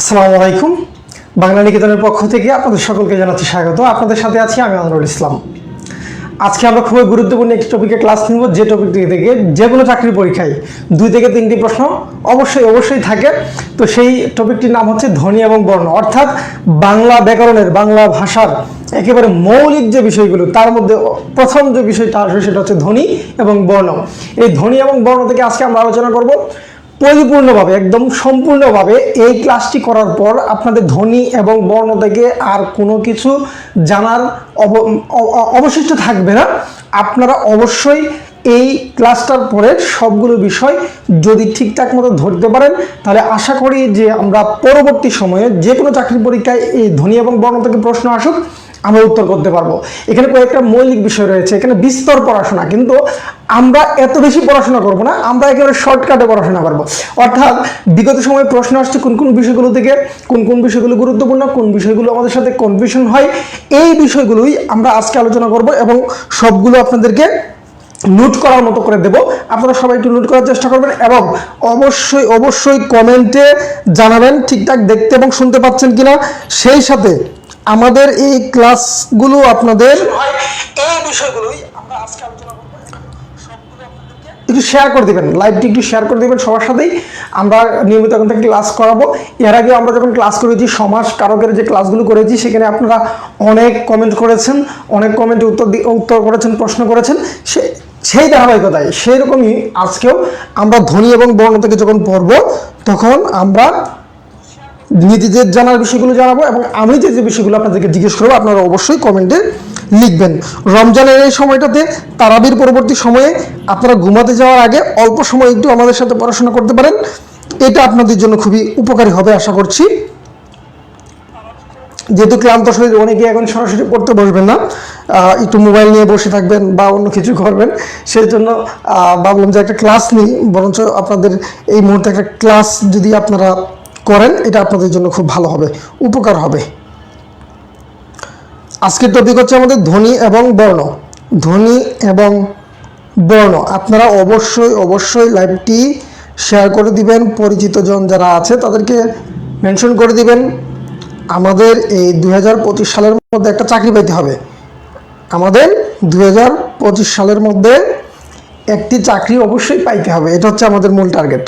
আসসালামু আলাইকুম। বাংলা নিকেতনের পক্ষ থেকে আপনাদের সকলকে জানাচ্ছি স্বাগত। আপনাদের সাথে আছি আমি আনোয়ারুল ইসলাম। আজকে আমরা খুবই গুরুত্বপূর্ণ একটি টপিকে ক্লাস নিব, যে টপিকটি থেকে যে কোনো চাকরির পরীক্ষায় 2 থেকে 3টি প্রশ্ন অবশ্যই থাকে। তো সেই টপিকটির নাম হচ্ছে ধ্বনি এবং বর্ণ, অর্থাৎ বাংলা ব্যাকরণের, বাংলা ভাষার একেবারে মৌলিক যে বিষয়গুলো, তার মধ্যে প্রথম যে বিষয়টা আসবে সেটা হচ্ছে ধ্বনি এবং বর্ণ। এই ধ্বনি এবং বর্ণ থেকে আজকে আমরা আলোচনা করব পরিপূর্ণভাবে, একদম সম্পূর্ণভাবে। এই ক্লাসটি করার পর আপনাদের ধ্বনি এবং বর্ণ থেকে আর কোনো কিছু জানার অবশিষ্ট থাকবে না। আপনারা অবশ্যই এই ক্লাসটার পরে সবগুলো বিষয় যদি ঠিকঠাক মতো ধরতে পারেন, তাহলে আশা করি যে আমরা পরবর্তী সময়ে যে কোনো চাকরি পরীক্ষায় এই ধ্বনি এবং বর্ণ থেকে প্রশ্ন আসুক, আমরা উত্তর করতে পারবো। এখানে কয়েকটা মৌলিক বিষয় রয়েছে, এখানে বিস্তর পড়াশোনা, কিন্তু আমরা এত বেশি পড়াশোনা করব না, আমরা একেবারে শর্টকাটে পড়াশোনা করবো। অর্থাৎ বিগত সময়ে প্রশ্ন আসছে কোন কোন বিষয়গুলো থেকে, কোন বিষয়গুলো গুরুত্বপূর্ণ, কোন বিষয়গুলো আমাদের সাথে কনফিউশন হয়, এই বিষয়গুলোই আমরা আজকে আলোচনা করব এবং সবগুলো আপনাদেরকে নোট করার মতো করে দেব। আপনারা সবাই একটু নোট করার চেষ্টা করবেন এবং অবশ্যই কমেন্টে জানাবেন ঠিকঠাক দেখতে এবং শুনতে পাচ্ছেন কিনা। সেই সাথে আমাদের এই ক্লাসগুলো আপনাদের এই বিষয়গুলোই আমরা আজকে আলোচনা করব। একটু শেয়ার করে দিবেন, লাইভটি একটু শেয়ার করে দিবেন সবার সাথেই। আমরা নিয়মিত এখন থেকে ক্লাস করাবো। এর আগে আমরা যখন ক্লাস করেছি, সমাস কারকের যে ক্লাসগুলো করেছি, সেখানে আপনারা অনেক কমেন্ট করেছেন, অনেক কমেন্টে উত্তর করেছেন, প্রশ্ন করেছেন। সেই ধারাবাহিকতায় সেই রকমই আজকেও আমরা ধ্বনি এবং বর্ণ থেকে যখন পড়ব, তখন আমরা নিজেদের জানার বিষয়গুলো জানাবো এবং আমি যে বিষয়গুলো আপনাদেরকে জিজ্ঞেস করবো, আপনারা অবশ্যই কমেন্টে লিখবেন। রমজানের এই সময়টাতে, তারাবির পরবর্তী সময়ে আপনারা ঘুমাতে যাওয়ার আগে অল্প সময় একটু আমাদের সাথে পড়াশোনা করতে পারেন, এটা আপনাদের জন্য খুবই উপকারী হবে আশা করছি। যেহেতু ক্লান্ত শরীর, অনেকে এখন সরাসরি পড়তে বসবেন না, একটু মোবাইল নিয়ে বসে থাকবেন বা অন্য কিছু করবেন। সেই জন্য ভাবলাম যে একটা ক্লাস নিই, বরঞ্চ আপনাদের এই মুহূর্তে একটা ক্লাস যদি আপনারা করেন, এটা আপনাদের জন্য খুব ভালো হবে, উপকার হবে। আজকের টপিক হচ্ছে আমাদের ধ্বনি এবং বর্ণ। ধ্বনি এবং বর্ণ আপনারা অবশ্যই লাইভটি শেয়ার করে দিবেন, পরিচিত জন যারা আছে তাদেরকে মেনশন করে দিবেন। আমাদের এই 2025 সালের মধ্যে একটা চাকরি পাইতে হবে। আমাদের 2025 সালের মধ্যে একটি চাকরি অবশ্যই পাইতে হবে, এটা হচ্ছে আমাদের মূল টার্গেট।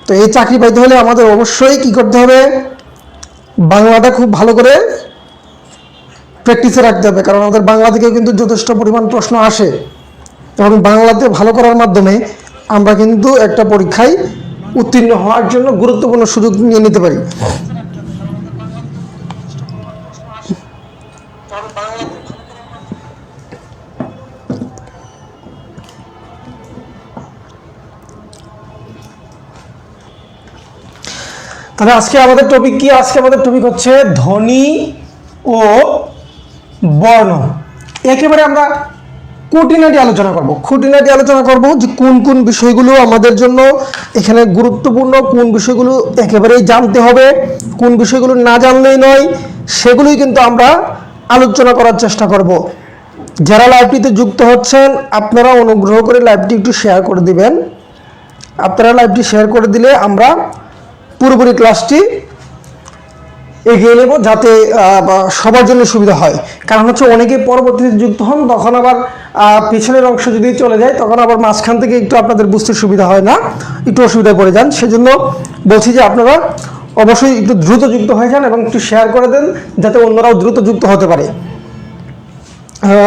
তো এই চাকরি পাইতে হলে আমাদের অবশ্যই কি করতে হবে, বাংলাটা খুব ভালো করে প্র্যাকটিসে রাখতে হবে, কারণ আমাদের বাংলা থেকে কিন্তু যথেষ্ট পরিমাণ প্রশ্ন আসে এবং বাংলাতে ভালো করার মাধ্যমে আমরা কিন্তু একটা পরীক্ষায় উত্তীর্ণ হওয়ার জন্য গুরুত্বপূর্ণ সুযোগ নিয়ে নিতে পারি। তাহলে আজকে আমাদের টপিক কি? আজকে আমাদের টপিক হচ্ছে ধ্বনি ও বর্ণ। একেবারে আমরা খুঁটিনাটি আলোচনা করব যে কোন বিষয়গুলো আমাদের জন্য এখানে গুরুত্বপূর্ণ, কোন বিষয়গুলো একেবারেই জানতে হবে, কোন বিষয়গুলো না জানলেই নয়, সেগুলোই কিন্তু আমরা আলোচনা করার চেষ্টা করব। যারা লাইভটিতে যুক্ত হচ্ছেন, আপনারা অনুগ্রহ করে লাইভটি একটু শেয়ার করে দিবেন। আপনারা লাইভটি শেয়ার করে দিলে আমরা পুরোপুরি ক্লাসটি এগিয়ে নেব, যাতে সবার জন্য সুবিধা হয়। কারণ হচ্ছে অনেকে পরবর্তীতে যুক্ত হন, তখন আবার পিছনের অংশ যদি চলে যায়, তখন আবার মাঝখান থেকে একটু আপনাদের বুঝতে সুবিধা হয় না, একটু অসুবিধায় পড়ে যান। সেজন্য বলছি যে আপনারা অবশ্যই একটু দ্রুত যুক্ত হয়ে যান এবং একটু শেয়ার করে দেন, যাতে অন্যরাও দ্রুত যুক্ত হতে পারে।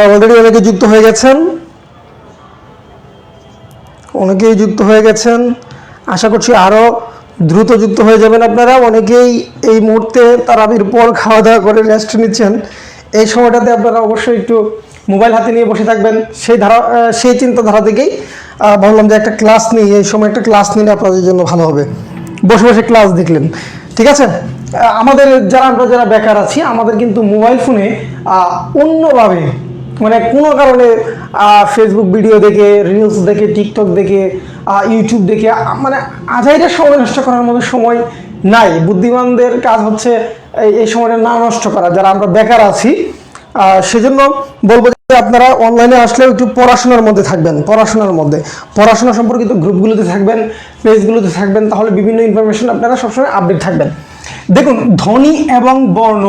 অলরেডি অনেকে যুক্ত হয়ে গেছেন, আশা করছি আরও দ্রুত যুক্ত হয়ে যাবেন আপনারা। অনেকেই এই মুহূর্তে তারাবির পর খাওয়া দাওয়া করে রেস্ট নিচ্ছেন, এই সময়টাতে আপনারা অবশ্যই একটু মোবাইল হাতে নিয়ে বসে থাকবেন। সেই চিন্তাধারা থেকেই ভাবলাম যে একটা ক্লাস নিই, এই সময় একটা ক্লাস নিলে আপনাদের জন্য ভালো হবে। বসে ক্লাস দেখলেন, ঠিক আছে। আমাদের যারা বেকার আছি, আমাদের কিন্তু মোবাইল ফোনে অন্যভাবে, মানে কোনো কারণে ফেসবুক ভিডিও দেখে, রিলস দেখে, টিকটক দেখে, ইউটিউব দেখে, মানে আজাইরা সময় নষ্ট করার মতো সময় নাই। বুদ্ধিমানদের কাজ হচ্ছে এই সময়টা না নষ্ট করা, যারা আমরা বেকার আছি। সেজন্য বলবো যে আপনারা অনলাইনে আসলে একটু পড়াশোনার মধ্যে থাকবেন, পড়াশোনা সম্পর্কিত গ্রুপগুলোতে থাকবেন, পেজগুলোতে থাকবেন, তাহলে বিভিন্ন ইনফরমেশন আপনারা সবসময় আপডেট থাকবেন। দেখুন, ধ্বনি এবং বর্ণ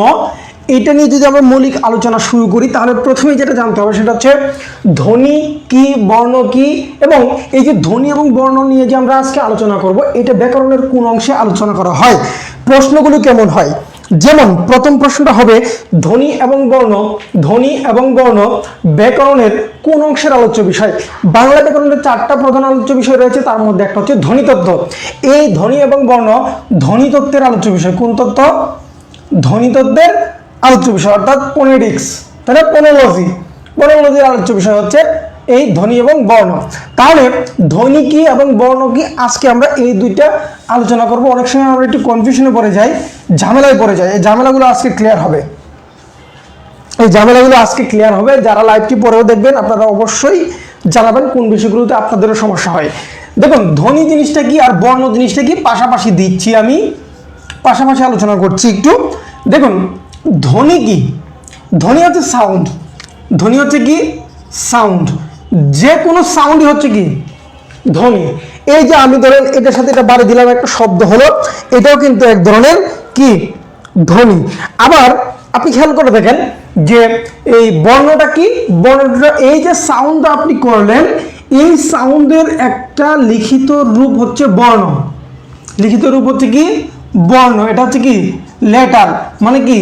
এটা নিয়ে যদি আমরা মৌলিক আলোচনা শুরু করি, তাহলে প্রথমেই যেটা জানতে হবে সেটা হচ্ছে ধ্বনি কি, বর্ণ কি, এবং এই যে ধ্বনি এবং বর্ণ নিয়ে যে আমরা আজকে আলোচনা করব, এটা ব্যাকরণের কোন অংশে আলোচনা করা হয়, প্রশ্নগুলো কেমন হয়। যেমন প্রথম প্রশ্নটা হবে ধ্বনি এবং বর্ণ ব্যাকরণের কোন অংশের আলোচ্য বিষয়। বাংলা ব্যাকরণের 4টা প্রধান আলোচ্য বিষয় রয়েছে, তার মধ্যে একটা হচ্ছে ধ্বনিতত্ত্ব। এই ধ্বনি এবং বর্ণ ধ্বনিতত্ত্বের আলোচ্য বিষয়। কোন তত্ত্ব? ধ্বনিতত্ত্বের আলোচ্য বিষয়, অর্থাৎ ফোনেটিক্স, তাই না? ফোনোলজির আলোচ্য বিষয় হচ্ছে এই ধ্বনি এবং বর্ণ। তাহলে ধ্বনি কি এবং বর্ণ কি, আজকে আমরা এই দুইটা আলোচনা করব। অনেক সময় আমরা একটু কনফিউশনে পড়ে যাই, ঝামেলায় পড়ে যাই। এই ঝামেলাগুলো আজকে ক্লিয়ার হবে। যারা লাইভটি পরেও দেখবেন, আপনারা অবশ্যই জানাবেন কোন বিষয়গুলোতে আপনাদেরও সমস্যা হয়। দেখুন, ধ্বনি জিনিসটা কি আর বর্ণ জিনিসটা কি পাশাপাশি দিচ্ছি, আমি পাশাপাশি আলোচনা করছি একটু। দেখুন, ধ্বনি কি? ধ্বনি হচ্ছে সাউন্ড। ধ্বনি হচ্ছে কি? সাউন্ড। যে কোনো সাউন্ডই হচ্ছে কি? ধ্বনি। এই যে আমি ধরেন এটার সাথে এটা বাড়ি দিলাম, একটা শব্দ হলো, এটাও কিন্তু এক ধরনের কি? ধ্বনি। আবার আপনি খেয়াল করে দেখেন যে এই বর্ণটা কি? বর্ণটা এই যে সাউন্ডটা আপনি করলেন, এই সাউন্ডের একটা লিখিত রূপ হচ্ছে বর্ণ। লিখিত রূপ হচ্ছে কি? বর্ণ। এটা হচ্ছে কি? লেটার, মানে কি?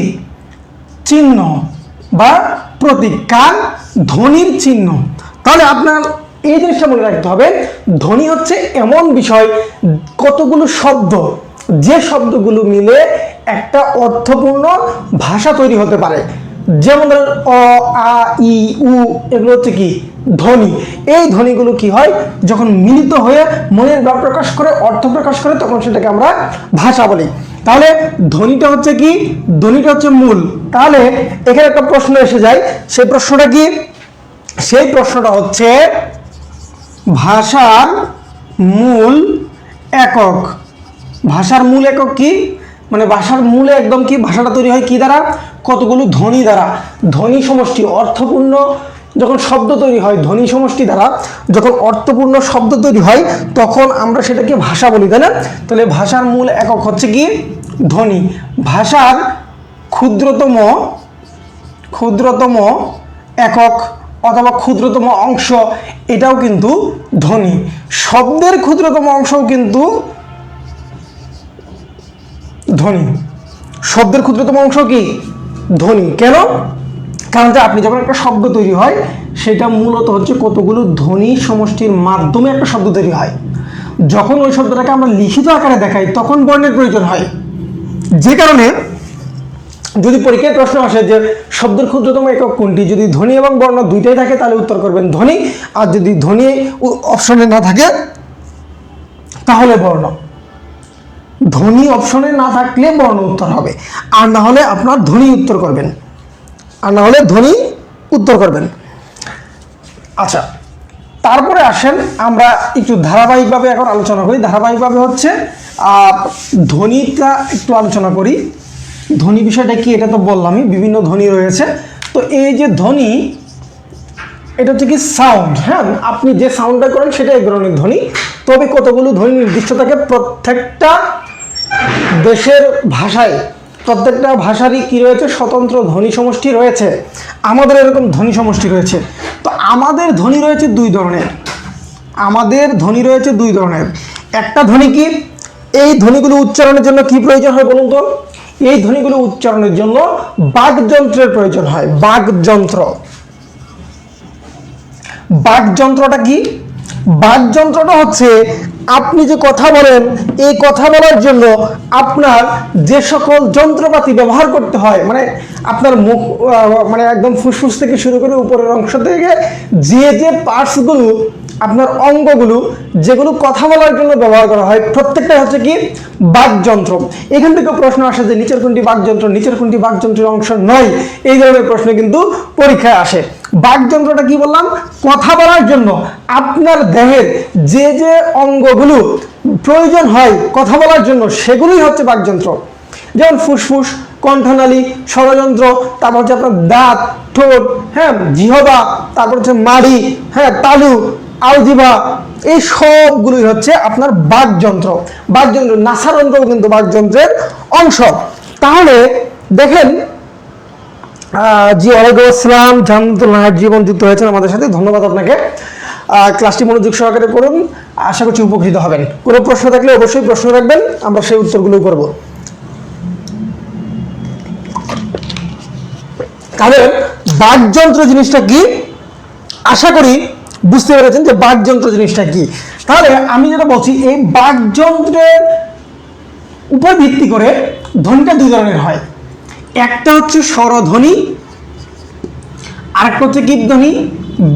চিহ্ন বা প্রতীক। কার? ধ্বনির চিহ্ন। তাহলে আপনার এই জিনিসটা মনে রাখতে হবে, ধ্বনি হচ্ছে এমন বিষয়, কতগুলো শব্দ, যে শব্দগুলো মিলে একটা অর্থপূর্ণ ভাষা তৈরি হতে পারে। যেমন ধরেন অ, আ, ই, উ, এগুলো হচ্ছে কি? ধ্বনি। এই ধ্বনিগুলো কি হয়? যখন মিলিত হয়ে মনের ভাব প্রকাশ করে, অর্থ প্রকাশ করে, তখন সেটাকে আমরা ভাষা বলি। তাহলে ধ্বনিটা হচ্ছে কি? ধ্বনিটা হচ্ছে মূল। তাহলে এখানে একটা প্রশ্ন এসে যায়, সেই প্রশ্নটা কি? সেই প্রশ্নটা হচ্ছে ভাষার মূল একক। ভাষার মূল একক কি? মানে ভাষার মূলে একদম কি? ভাষাটা তৈরি হয় কি দ্বারা? কতগুলো ধ্বনি দ্বারা। ধ্বনি সমষ্টি, অর্থপূর্ণ যখন শব্দ তৈরি হয়, ধ্বনি সমষ্টি দ্বারা যখন অর্থপূর্ণ শব্দ তৈরি হয়, তখন আমরা সেটাকে ভাষা বলি, তাই না? তাহলে ভাষার মূল একক হচ্ছে কি? ধ্বনি। ভাষার ক্ষুদ্রতম একক অথবা ক্ষুদ্রতম অংশ, এটাও কিন্তু ধ্বনি। শব্দের ক্ষুদ্রতম অংশও কিন্তু ধ্বনি। শব্দের ক্ষুদ্রতম অংশ কি? ধ্বনি। কেন? কারণ আপনি যখন একটা শব্দ তৈরি হয়, সেটা মূলত হচ্ছে কতগুলো ধ্বনি সমষ্টির মাধ্যমে একটা শব্দ তৈরি হয়। যখন ওই শব্দটাকে আমরা লিখিত আকারে দেখাই, তখন বর্ণের প্রয়োজন হয়। যে কারণে যদি পরীক্ষায় প্রশ্ন আসে যে শব্দের ক্ষুদ্রতম একক কোনটি, যদি ধ্বনি এবং বর্ণ দুইটাই থাকে তাহলে উত্তর করবেন ধ্বনি, আর যদি ধ্বনি অপশনে না থাকে তাহলে বর্ণ। ধ্বনি অপশনে না থাকলে বর্ণ উত্তর হবে, আর না হলে আপনার ধ্বনি উত্তর করবেন। আচ্ছা, তারপরে আসেন আমরা একটু ধারাবাহিকভাবে এখন আলোচনা করি। ধারাবাহিকভাবে হচ্ছে ধ্বনিটা একটু আলোচনা করি। ধ্বনি বিষয়টা কি এটা তো বললামই, বিভিন্ন ধ্বনি রয়েছে। তো এই যে ধ্বনি, এটা হচ্ছে কি? সাউন্ড। হ্যাঁ, আপনি যে সাউন্ডটা করেন সেটা এক ধরনের ধ্বনি। তবে কতগুলো ধ্বনি নির্দিষ্ট থাকে প্রত্যেকটা দেশের ভাষায়। প্রত্যেকটা ভাষারই কি রয়েছে? স্বতন্ত্র ধ্বনি সমষ্টি রয়েছে। আমাদের এরকম ধ্বনি সমষ্টি রয়েছে। তো আমাদের ধ্বনি রয়েছে দুই ধরনের। একটা ধ্বনি কি? এই ধ্বনিগুলো উচ্চারণের জন্য কি প্রয়োজন হয় বলুন তো? এই ধ্বনিগুলো উচ্চারণের জন্য বাকযন্ত্রের প্রয়োজন হয়। বাকযন্ত্রটা কি? বাকযন্ত্রটা হচ্ছে আপনি যে কথা বলেন, এই কথা বলার জন্য আপনার যে সকল যন্ত্রপাতি ব্যবহার করতে হয়, মানে আপনার মুখ, মানে একদম ফুসফুস থেকে শুরু করে উপরের অংশ থেকে যে পার্টসগুলো, আপনার অঙ্গগুলো যেগুলো কথা বলার জন্য ব্যবহার করা হয়, প্রত্যেকটা হচ্ছে কি? বাকযন্ত্র। এখান থেকে প্রশ্ন আসে যে নিচের কোনটি বাকযন্ত্র, নিচের কোনটি বাকযন্ত্রের অংশ নয়। এই ধরনের প্রশ্ন কিন্তু পরীক্ষায় আসে। বাকযন্ত্রটা কি বললাম? কথা বলার জন্য আপনার দেহের যে অঙ্গগুলো প্রয়োজন হয় কথা বলার জন্য, সেগুলোই হচ্ছে বাকযন্ত্র। যেমন ফুসফুস, কণ্ঠনালী, স্বরযন্ত্র, তারপর হচ্ছে আপনার দাঁত, ঠোঁট, হ্যাঁ, জিহবা, তারপর হচ্ছে মাড়ি, হ্যাঁ, তালু, আলজিভা, এই সবগুলোই হচ্ছে আপনার বাকযন্ত্র। বাকযন্ত্র, নাসারন্ধ্রও কিন্তু বাকযন্ত্রের অংশ। তাহলে দেখেন, জি ওয়ালাইকুম আসসালাম, জান্নাতুল জীবন যুক্ত হয়েছেন আমাদের সাথে, ধন্যবাদ আপনাকে। ক্লাসটি মনোযোগ সহকারে করুন, আশা করছি উপকৃত হবেন। কোনো প্রশ্ন থাকলে অবশ্যই প্রশ্ন রাখবেন, আমরা সেই উত্তরগুলো করব। তাহলে বাকযন্ত্র জিনিসটা কি, আশা করি বুঝতে পেরেছেন যে বাকযন্ত্র জিনিসটা কি। তাহলে আমি যেটা বলছি, এই বাকযন্ত্রের উপর ভিত্তি করে ধ্বনিটা দুই ধরনের হয়। একটা হচ্ছে স্বরধ্বনি, আরেকটা হচ্ছে কি ধ্বনি,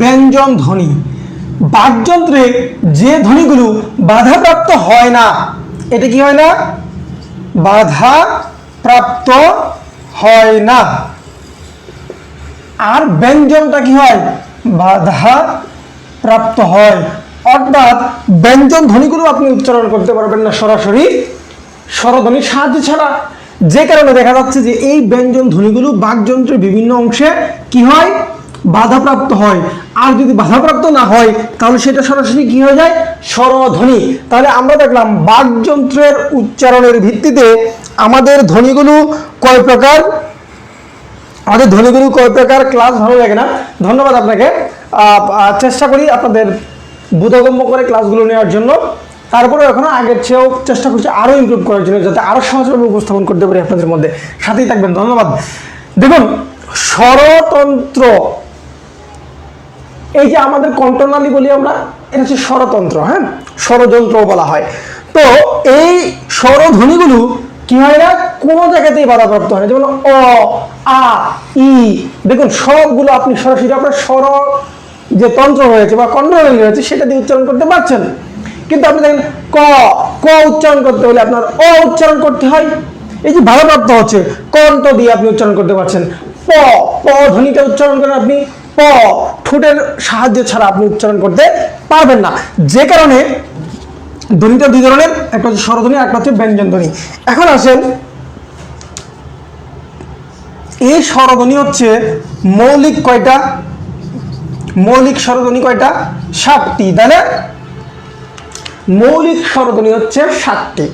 ব্যঞ্জন ধ্বনি। বাকযন্ত্রে যে ধ্বনিগুলো বাধাপ্রাপ্ত হয় না, এটা কি হয় না, বাধা প্রাপ্ত হয় না। আর ব্যঞ্জনটা কি হয়, বাধা প্রাপ্ত হয়। অর্থাৎ ব্যঞ্জন ধ্বনিগুলো আপনি উচ্চারণ করতে পারবেন না সরাসরি স্বরধ্বনির সাহায্য ছাড়া। যে কারণে দেখা যাচ্ছে যে এই ব্যঞ্জন ধ্বনিগুলো বাকযন্ত্রের বিভিন্ন অংশে কি হয়, বাধাপ্রাপ্ত হয়। আর যদি বাধাপ্রাপ্ত না হয় তাহলে সেটা সরাসরি কি হয়ে যায়, স্বরধ্বনি। তাহলে আমরা দেখলাম বাকযন্ত্রের উচ্চারণের ভিত্তিতে আমাদের ধ্বনিগুলো কয় প্রকার, ক্লাস ভালো লাগে না, ধন্যবাদ আপনাকে। চেষ্টা করি আপনাদের বোধগম্য করে ক্লাসগুলো নেওয়ার জন্য। তারপরে এখনো আগের চেয়েও চেষ্টা করছি আরো ইমপ্রুভ করার জন্য, যাতে আরো সহজভাবে উপস্থাপন করতে পারি আপনাদের মধ্যে। সাথেই থাকবেন, ধন্যবাদ। দেখুন, স্বরতন্ত্র, এই যে আমাদের কণ্ঠনালী বলি আমরা, এটা হচ্ছে স্বরতন্ত্র, হ্যাঁ, ষড়যন্ত্র বলা হয়। তো এই স্বরধ্বনিগুলো কি হয় না, কোনো জায়গাতেই বাধাপ্রাপ্ত হয় না। যেমন অ, আ, ই, দেখুন সবগুলো আপনি সরাসরি আপনার স্বর যে তন্ত্র রয়েছে বা কণ্ঠনালী রয়েছে সেটা দিয়ে উচ্চারণ করতে পারছেন। কিন্তু আপনি দেখেন ক, ক উচ্চারণ করতে হলে আপনার অ উচ্চারণ করতে হয়, এই যে বাধাপ্রাপ্ত হচ্ছে, কণ্ঠ দিয়ে আপনি উচ্চারণ করতে পারছেন। প, প ধ্বনিটা উচ্চারণ করেন আপনি, প ঠোঁটের সাহায্য ছাড়া আপনি উচ্চারণ করতে পারবেন না। যে কারণে ধ্বনিটা দুই ধরনের, একটা হচ্ছে স্বরধ্বনি, একটা হচ্ছে ব্যঞ্জন ধ্বনি। এখন আসেন, এই স্বরধ্বনি হচ্ছে মৌলিক কয়টা, মৌলিক স্বরধ্বনি কয়টা, 7টি। তাহলে মৌলিক স্বরধ্বনি হচ্ছে 7টি।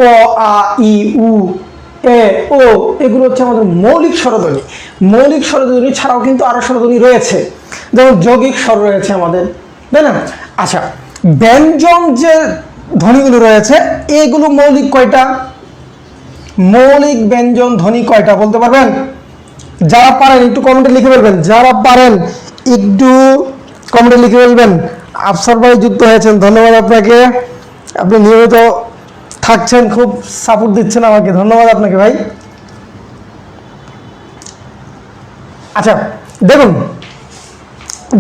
অ, আ, ই, উ, এ, ও, এগুলো হচ্ছে আমাদের মৌলিক স্বরধ্বনি। মৌলিক স্বরধ্বনি ছাড়াও কিন্তু আরো স্বরধ্বনি রয়েছে, যেমন যৌগিক স্বর রয়েছে আমাদের, তাই না? আচ্ছা, ব্যঞ্জন যে ধ্বনিগুলো রয়েছে এগুলো মৌলিক কয়টা, মৌলিক ব্যঞ্জন ধ্বনি কয়টা বলতে পারবেন? যারা পারেন একটু কমেন্টে লিখে ফেলবেন, যারা পারেন একটু কমেন্টে লিখে ফেলবেন। আফসার ভাই যুক্ত হয়েছেন, ধন্যবাদ আপনাকে, আপনি নিয়মিত থাকছেন, খুব সাপোর্ট দিচ্ছেন আমাকে, ধন্যবাদ আপনাকে ভাই। আচ্ছা দেখুন,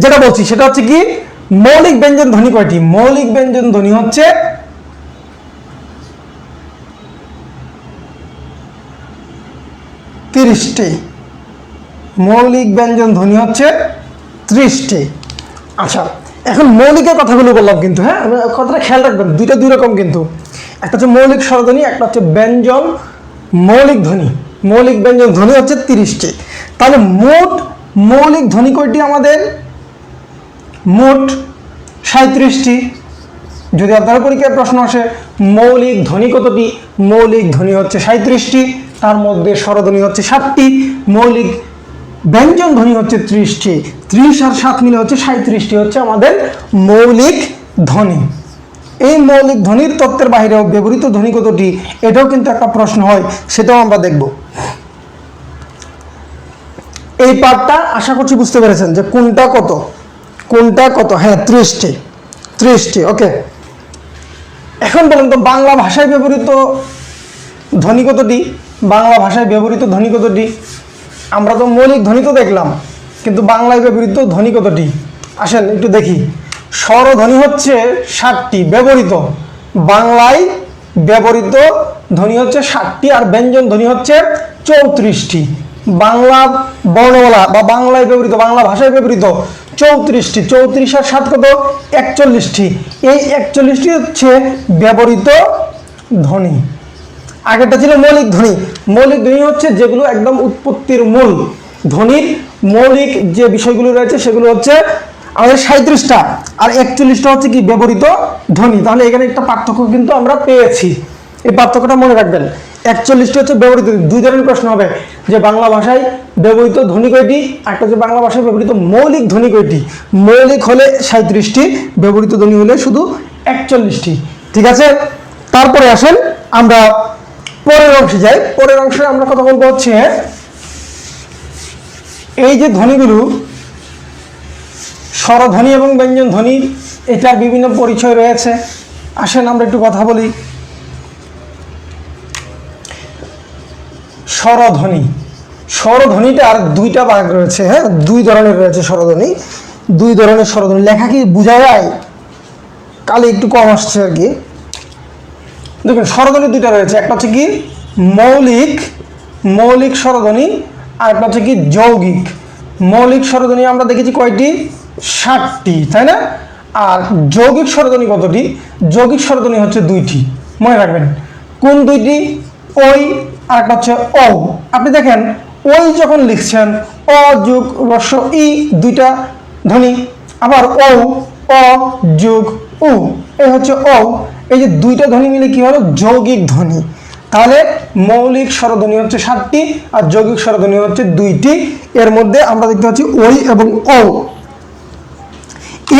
যেটা বলছি সেটা হচ্ছে কি, মৌলিক ব্যঞ্জন ধ্বনি কয়টি, মৌলিক ব্যঞ্জন ধ্বনি হচ্ছে 30টি। মৌলিক ব্যঞ্জন ধ্বনি হচ্ছে 30টি। আচ্ছা, এখন মৌলিকের কথাগুলো বললাম কিন্তু, হ্যাঁ, কথাটা খেয়াল রাখবেন, দুইটা দুই রকম কিন্তু। একটা হচ্ছে মৌলিক স্বরধ্বনি, একটা হচ্ছে ব্যঞ্জন মৌলিক ধ্বনি। মৌলিক ব্যঞ্জন ধ্বনি হচ্ছে 30টি। তাহলে মোট মৌলিক ধ্বনি কয়টি আমাদের, মোট 37টি। যদি আপনার পরীক্ষায় প্রশ্ন আসে মৌলিক ধ্বনি কতটি, মৌলিক ধ্বনি হচ্ছে 37টি, তার মধ্যে স্বরধ্বনি হচ্ছে 7টি, মৌলিক ব্যঞ্জন ধ্বনি হচ্ছে 30টি। 30 আর 7 মিলে হচ্ছে 37টি হচ্ছে আমাদের মৌলিক ধ্বনি। এই মৌলিক ধ্বনির তত্ত্বের বাইরেও ব্যবহৃত ধ্বনি কতটি, এটাও কিন্তু একটা প্রশ্ন হয়, সেটাও আমরা দেখব। এই পার্টটা আশা করছি বুঝতে পেরেছেন যে কোনটা কত, কোনটা কত। হ্যাঁ, 30টি। ওকে, এখন বলুন তো বাংলা ভাষায় ব্যবহৃত ধ্বনি কতটি, বাংলা ভাষায় ব্যবহৃত ধ্বনি কতটি? আমরা তো মৌলিক ধ্বনি তো দেখলাম, কিন্তু বাংলায় ব্যবহৃত ধ্বনি কতটি? আসেন একটু দেখি। স্বরধ্বনি হচ্ছে 7টি ব্যবহৃত, বাংলায় ব্যবহৃত ধ্বনি হচ্ছে 7টি, আর ব্যঞ্জন ধ্বনি হচ্ছে 34টি। বাংলা বর্ণমালা বা বাংলায় ব্যবহৃত, বাংলা ভাষায় ব্যবহৃত 34টি। 34 আর 7 কত, 41টি। এই 41টি হচ্ছে ব্যবহৃত ধ্বনি। আগেরটা ছিল মৌলিক ধ্বনি। মৌলিক ধ্বনি হচ্ছে যেগুলো একদম উৎপত্তির মূল, ধ্বনির মৌলিক যে বিষয়গুলো রয়েছে সেগুলো হচ্ছে আমাদের 37টা, আর 41টা হচ্ছে কি ব্যবহৃত ধ্বনি। তাহলে এখানে একটা পার্থক্য কিন্তু আমরা পেয়েছি, এই পার্থক্যটা মনে রাখবেন। 41টা হচ্ছে ব্যবহৃত। দুই ধরনের প্রশ্ন হবে, যে বাংলা ভাষায় ব্যবহৃত ধ্বনি কয়টি, একটা হচ্ছে বাংলা ভাষায় ব্যবহৃত মৌলিক ধ্বনি কয়টি। মৌলিক হলে 37টি, ব্যবহৃত ধ্বনি হলে শুধু 41টি। ঠিক আছে, তারপরে আসেন আমরা পরের অংশে যাই। পরের অংশে আমরা কথা বলবো হচ্ছে এই যে ধ্বনিগুলো, স্বরধ্বনি এবং ব্যঞ্জন ধ্বনির এটার বিভিন্ন পরিচয় রয়েছে। আসেন আমরা একটু কথা বলি। স্বরধ্বনি, স্বরধ্বনিটার দুইটা ভাগ রয়েছে, হ্যাঁ, দুই ধরনের রয়েছে স্বরধ্বনি। দুই ধরনের স্বরধ্বনি, লেখা কি বোঝা যায়? কালে একটু কম আসছে আর কি। দেখুন স্বরধ্বনি দুইটা রয়েছে, একটা হচ্ছে কি মৌলিক, মৌলিক স্বরধ্বনি, আর একটা হচ্ছে কি যৌগিক। মৌলিক স্বরধ্বনি আমরা দেখেছি কয়টি, 60টি, তাই না? আর যৌগিক স্বরধ্বনি কতটি? যৌগিক স্বরধ্বনি হচ্ছে 2টি। মনে রাখবেন কোন 2টি? ওই আর একটা হচ্ছে ও। আপনি দেখেন ওই যখন লিখছেন অ যোগ রস্ব ই, দুইটা ধ্বনি। আবার ও, অ যোগ উ, এই হচ্ছে ও। এই যে দুইটা ধ্বনি মিলে কি হলো? যৌগিক ধ্বনি। তাহলে মৌলিক স্বরধ্বনি হচ্ছে 7টি, আর যৌগিক স্বরধ্বনি হচ্ছে 2টি। এর মধ্যে আমরা দেখতে পাচ্ছি ওই এবং ও।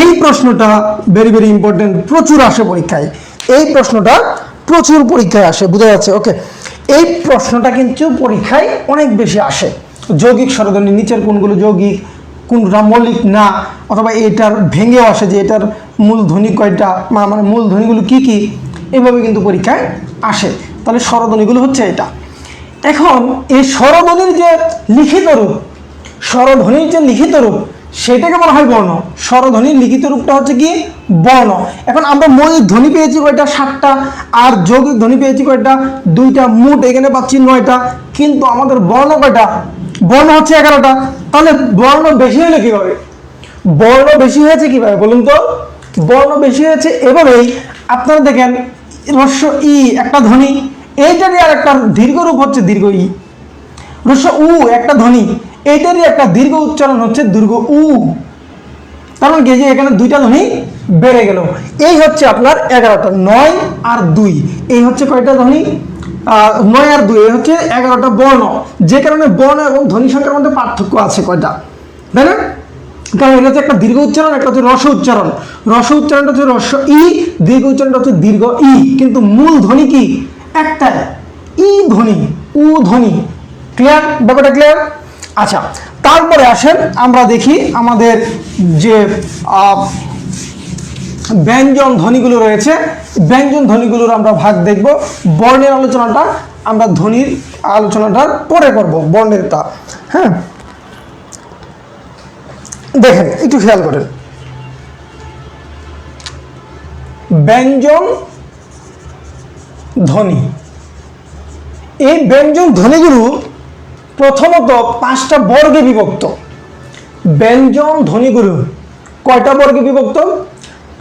এই প্রশ্নটা ভেরি ভেরি ইম্পর্টেন্ট, প্রচুর আসে পরীক্ষায়। এই প্রশ্নটা প্রচুর পরীক্ষায় আসে, বোঝা যাচ্ছে? ওকে, এই প্রশ্নটা কিন্তু পরীক্ষায় অনেক বেশি আসে। যৌগিক স্বরধ্বনি নিচের কোনগুলো যৌগিক, কোনটা মৌলিক না, অথবা এটার ভেঙেও আসে যে এটার মূল ধ্বনি কয়টা, মানে মূল ধ্বনিগুলো কি কি, এভাবে কিন্তু পরীক্ষায় আসে। তাহলে স্বরধ্বনিগুলো হচ্ছে এটা। এখন এই স্বরধ্বনির যে লিখিত রূপ, স্বরধ্বনির যে লিখিত রূপ সেটাকে বলা হয় বর্ণ। স্বরধ্বনির লিখিত রূপটা হচ্ছে কি বর্ণ। এখন আমরা মৌলিক ধ্বনি পেয়েছি কয়টা? 7টা। আর যৌগিক ধ্বনি পেয়েছি কয়টা? 2টা। মোট এখানে পাচ্ছি 9টা। কিন্তু আমাদের বর্ণ কয়টা? বর্ণ হচ্ছে 11টা। তাহলে বর্ণ বেশি হলে কিভাবে? বর্ণ বেশি হয়েছে কিভাবে বলুন তো? বর্ণ বেশি হয়েছে এভাবেই, আপনারা দেখেন রস্ব ই একটা ধ্বনি, এইটারই আর একটা দীর্ঘ রূপ হচ্ছে দীর্ঘ ই। রস্ব উ একটা ধ্বনি, এইটারই একটা দীর্ঘ উচ্চারণ হচ্ছে দীর্ঘ উ। কারণ কি, যে এখানে 2টা ধ্বনি বেড়ে গেল। এই হচ্ছে আপনার 11টা, 9 আর 2, এই হচ্ছে কয়টা ধ্বনি? 9 আর 2, এই হচ্ছে 11টা বর্ণ। যে কারণে বর্ণ এবং ধ্বনি সংখ্যার মধ্যে পার্থক্য আছে কয়টা, তাই না? কারণ এটা হচ্ছে একটা দীর্ঘ উচ্চারণ, একটা হচ্ছে রস উচ্চারণ। রস উচ্চারণটা হচ্ছে রস্ব ই, দীর্ঘ উচ্চারণটা হচ্ছে দীর্ঘ ই। কিন্তু মূল ধ্বনি কি? একটাই, ই ধ্বনি, উ ধ্বনি। ক্লিয়ার? ব্যাপারটা ক্লিয়ার? আচ্ছা, তারপরে আসেন আমরা দেখি আমাদের যে ব্যঞ্জন ধ্বনিগুলো রয়েছে। ব্যঞ্জন ধ্বনিগুলোর আমরা ভাগ দেখব। বর্ণের আলোচনাটা আমরা ধ্বনির আলোচনাটার পরে করব, বর্ণেরটা। হ্যাঁ, দেখেন একটু খেয়াল করেন, ব্যঞ্জন ধ্বনি, এই ব্যঞ্জন ধ্বনিগুলো প্রথমত 5টা বর্গে বিভক্ত। ব্যঞ্জন ধ্বনিগুলো কয়টা বর্গে বিভক্ত?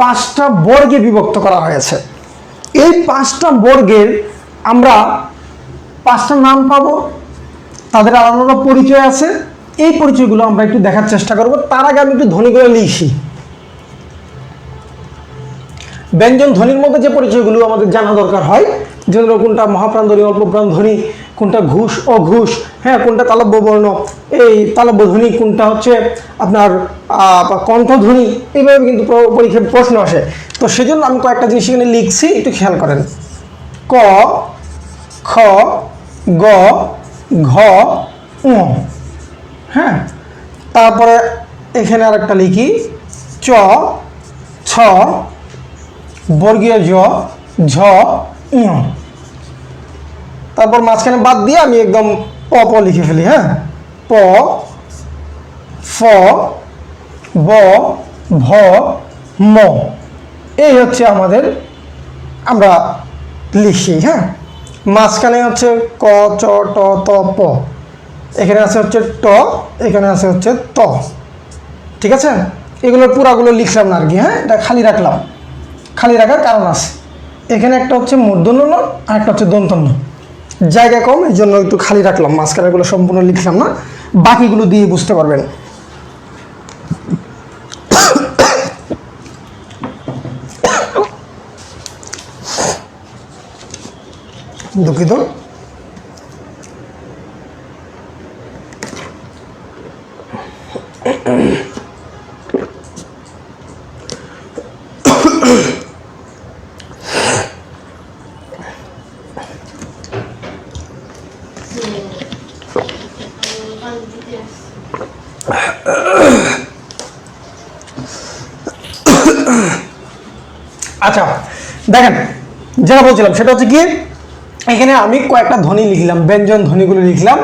5টা বর্গে বিভক্ত করা হয়েছে। এই 5টা বর্গের আমরা 5টা নাম পাবো, তাদের আলাদা আলাদা পরিচয় আছে। এই পরিচয়গুলো আমরা একটু দেখার চেষ্টা করব। তার আগে আমি একটু ধ্বনিগুলো লিখি। ব্যঞ্জন ধ্বনির মধ্যে যে পরিচয়গুলো আমাদের জানা দরকার হয়, যেন কোনটা মহাপ্রাণ ধ্বনি, অল্প প্রাণ ধ্বনি, কোনটা ঘুষ অঘুষ, হ্যাঁ, কোনটা তালব্য বর্ণ, এই তালব্য ধ্বনি, কোনটা হচ্ছে আপনার কণ্ঠধ্বনি, এইভাবে কিন্তু পরীক্ষায় প্রশ্ন আসে। তো সেজন্য আমি কয়েকটা জিনিস এখানে লিখছি, একটু খেয়াল করেন। ক, খ, গ, ঘ, ঙ। হ্যাঁ, তারপরে এখানে আরেকটা লিখি, চ, ছ, বর্গীয় জ, ঝ, ঞ। তারপর মাঝখানে বাদ দিয়ে আমি একদম প প লিখে ফেলি। হ্যাঁ, প, ফ, ব, ভ, ম। এই হচ্ছে আমাদের, আমরা লিখি। হ্যাঁ, মাঝখানে হচ্ছে ক, চ, ট, ত, প। এখানে আছে হচ্ছে ট, এখানে আছে হচ্ছে ত। ঠিক আছে, এগুলোর পুরাগুলো লিখলাম না আর কি। হ্যাঁ, এটা খালি রাখলাম। খালি রাখার কারণ আছে, এখানে একটা হচ্ছে মূর্ধন্য ণ আর একটা হচ্ছে দন্তন্য। জায়গা কম, এই জন্য একটু খালি রাখলাম, মাঝখানেগুলো সম্পূর্ণ লিখলাম না। বাকিগুলো দিয়ে বুঝতে পারবেন। দুঃখিত। আচ্ছা দেখেন, যেটা বলছিলাম সেটা হচ্ছে কি, এখানে আমি কয়েকটা ধ্বনি লিখলাম, ব্যঞ্জন ধ্বনিগুলো লিখলাম,